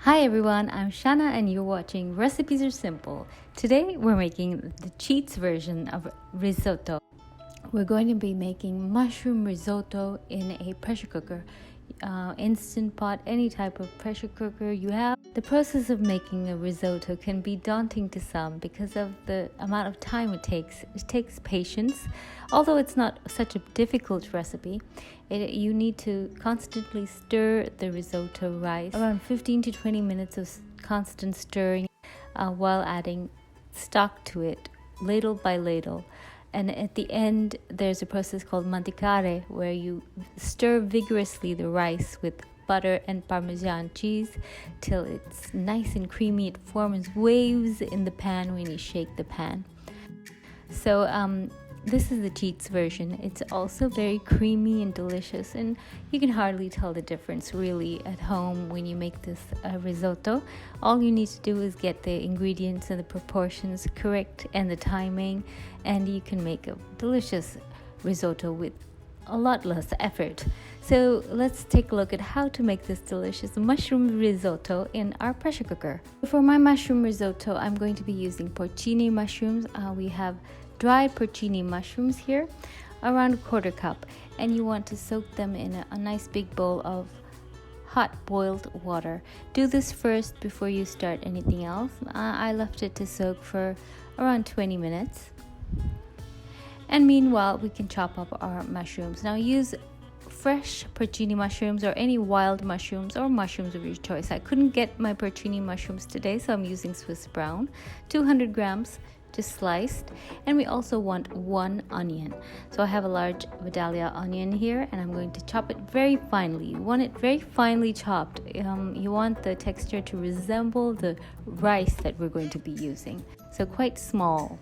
Hi everyone, I'm Shana and you're watching Recipes Are Simple. Today we're making the cheats version of risotto. We're going to be making mushroom risotto in a pressure cooker. Instant pot, any type of pressure cooker you have. The process of making a risotto can be daunting to some because of the amount of time it takes. It takes patience. Although it's not such a difficult recipe, you need to constantly stir the risotto rice. Around 15 to 20 minutes of constant stirring while adding stock to it, ladle by ladle. And at the end, there's a process called manticare, where you stir vigorously the rice with butter and Parmesan cheese till it's nice and creamy. It forms waves in the pan when you shake the pan. So this is the cheats version. It's also very creamy and delicious, and you can hardly tell the difference really at home when you make this risotto. All you need to do is get the ingredients and the proportions correct and the timing, and you can make a delicious risotto with a lot less effort. So let's take a look at how to make this delicious mushroom risotto in our pressure cooker. For my mushroom risotto, I'm going to be using porcini mushrooms. We have dried porcini mushrooms here, around a quarter cup, and you want to soak them in a nice big bowl of hot boiled water. Do this first before you start anything else. I left it to soak for around 20 minutes. And meanwhile, we can chop up our mushrooms. Now use fresh porcini mushrooms or any wild mushrooms or mushrooms of your choice. I couldn't get my porcini mushrooms today, so I'm using Swiss brown. 200 grams just sliced. And we also want 1 onion. So I have a large Vidalia onion here, and I'm going to chop it very finely. You want it very finely chopped. You want the texture to resemble the rice that we're going to be using. So quite small.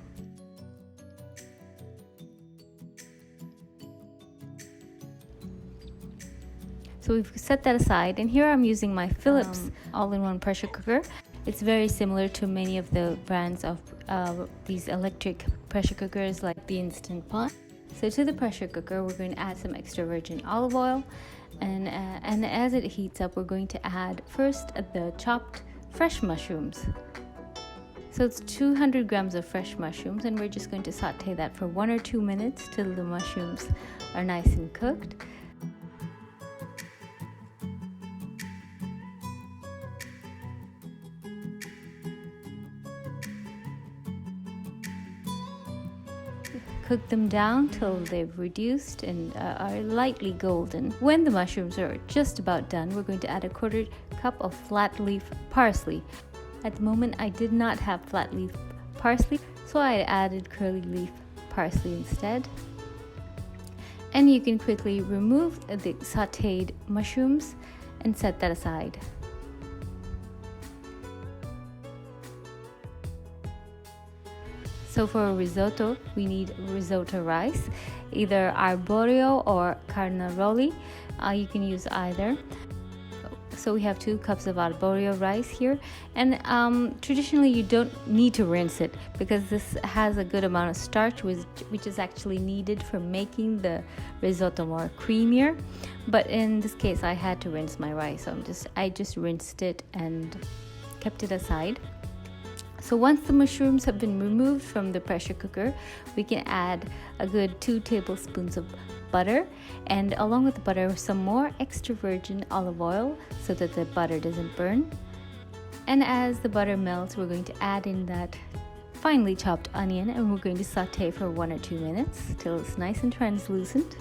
So we've set that aside, and here I'm using my Philips all-in-one pressure cooker. It's very similar to many of the brands of these electric pressure cookers like the Instant Pot. So to the pressure cooker, we're going to add some extra virgin olive oil, and as it heats up, we're going to add first the chopped fresh mushrooms. So it's 200 grams of fresh mushrooms, and we're just going to saute that for 1 or 2 minutes till the mushrooms are nice and cooked. Cook them down till they've reduced and are lightly golden. When the mushrooms are just about done, we're going to add a quarter cup of flat leaf parsley. At the moment, I did not have flat leaf parsley, so I added curly leaf parsley instead. And you can quickly remove the sauteed mushrooms and set that aside. So for a risotto, we need risotto rice, either arborio or carnaroli. You can use either. So we have 2 cups of arborio rice here, and traditionally you don't need to rinse it because this has a good amount of starch, which is actually needed for making the risotto more creamier. But in this case, I had to rinse my rice, so I just rinsed it and kept it aside. So once the mushrooms have been removed from the pressure cooker, we can add a good 2 tablespoons of butter, and along with the butter, some more extra virgin olive oil so that the butter doesn't burn. And as the butter melts, we're going to add in that finely chopped onion, and we're going to saute for 1 or 2 minutes till it's nice and translucent.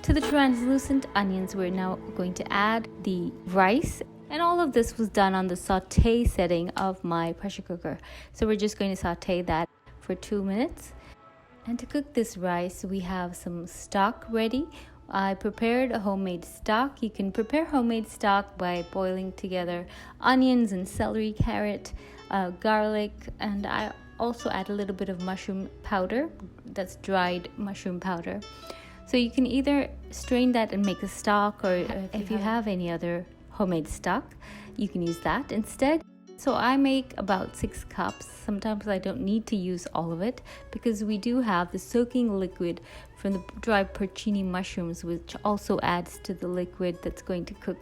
To the translucent onions, we're now going to add the rice. And all of this was done on the saute setting of my pressure cooker. So we're just going to saute that for 2 minutes. And to cook this rice, we have some stock ready. I prepared a homemade stock. You can prepare homemade stock by boiling together onions and celery, carrot, garlic, and I also add a little bit of mushroom powder. That's dried mushroom powder. So you can either strain that and make a stock, or if you have any other homemade stock, you can use that instead. So I make about 6 cups. Sometimes I don't need to use all of it because we do have the soaking liquid from the dried porcini mushrooms, which also adds to the liquid that's going to cook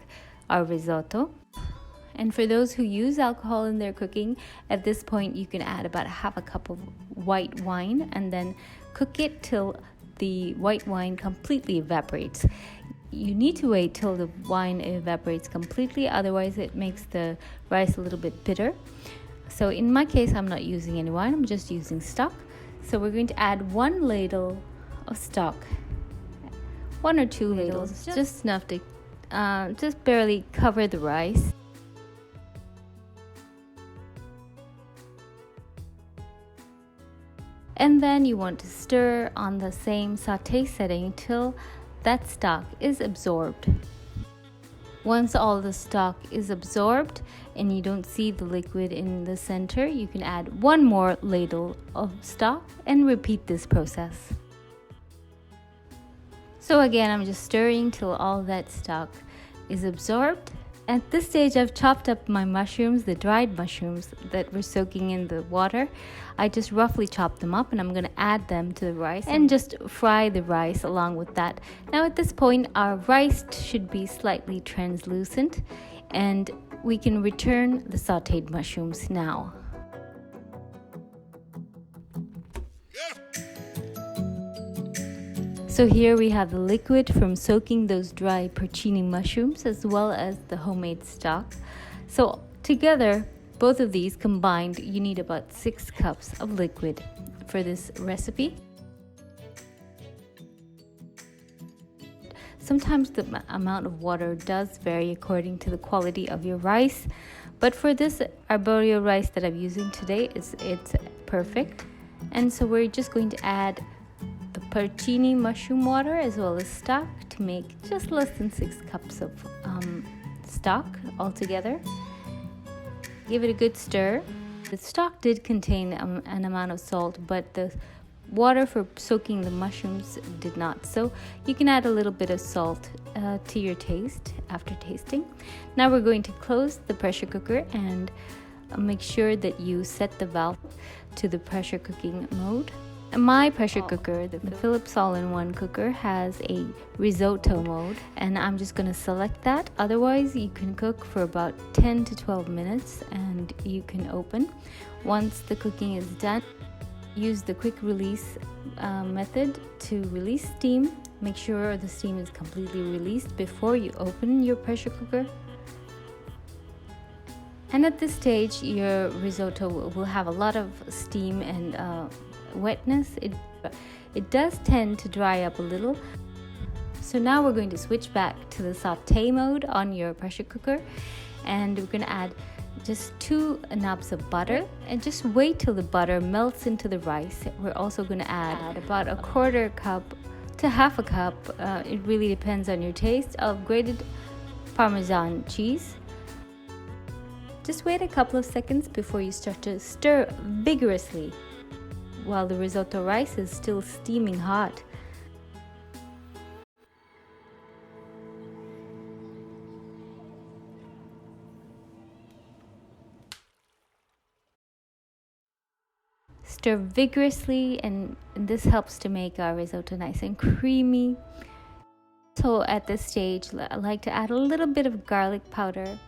our risotto. And for those who use alcohol in their cooking, at this point you can add about half a cup of white wine and then cook it till the white wine completely evaporates. You need to wait till the wine evaporates completely, otherwise it makes the rice a little bit bitter. So in my case, I'm not using any wine, I'm just using stock. So we're going to add 1 ladle of stock, 1 or 2 ladles, just enough to just barely cover the rice. And then you want to stir on the same sauté setting till that stock is absorbed. Once all the stock is absorbed and you don't see the liquid in the center, you can add 1 more ladle of stock and repeat this process. So again, I'm just stirring till all that stock is absorbed. At this stage, I've chopped up my mushrooms, the dried mushrooms that were soaking in the water. I just roughly chopped them up and I'm going to add them to the rice and just fry the rice along with that. Now at this point, our rice should be slightly translucent and we can return the sautéed mushrooms now. So here we have the liquid from soaking those dry porcini mushrooms as well as the homemade stock. So together, both of these combined, you need about 6 cups of liquid for this recipe. Sometimes the amount of water does vary according to the quality of your rice, but for this arborio rice that I'm using today, it's perfect. And so we're just going to add the porcini mushroom water as well as stock to make just less than 6 cups of stock altogether. Give it a good stir. The stock did contain an amount of salt, but the water for soaking the mushrooms did not. So you can add a little bit of salt to your taste after tasting. Now we're going to close the pressure cooker and make sure that you set the valve to the pressure cooking mode. My pressure cooker, the Philips all-in-one cooker, has a risotto mode and I'm just going to select that. Otherwise, you can cook for about 10 to 12 minutes and you can open. Once the cooking is done, use the quick release method to release steam. Make sure the steam is completely released before you open your pressure cooker. And at this stage, your risotto will have a lot of steam and wetness. It does tend to dry up a little. So now we're going to switch back to the sauté mode on your pressure cooker and we're going to add just 2 knobs of butter and just wait till the butter melts into the rice. We're also going to add about 1/4 cup to 1/2 cup, it really depends on your taste, of grated Parmesan cheese. Just wait a couple of seconds before you start to stir vigorously while the risotto rice is still steaming hot. Stir vigorously and this helps to make our risotto nice and creamy. So at this stage, I like to add a little bit of garlic powder.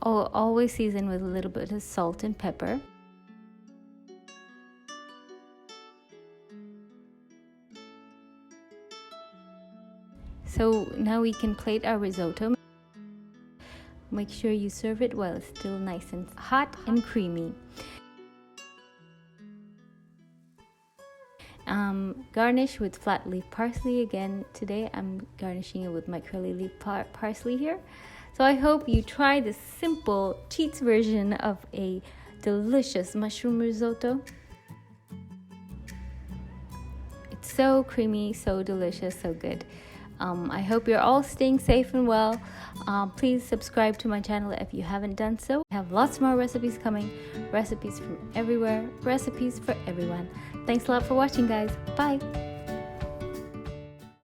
Always season with a little bit of salt and pepper. So now we can plate our risotto. Make sure you serve it while it's still nice and hot and creamy. Garnish with flat leaf parsley. Again, today I'm garnishing it with my curly leaf parsley here. So I hope you try this simple cheats version of a delicious mushroom risotto. It's so creamy, so delicious, so good. I hope you're all staying safe and well. Please subscribe to my channel if you haven't done so. I have lots more recipes coming, recipes from everywhere, recipes for everyone. Thanks a lot for watching, guys. Bye.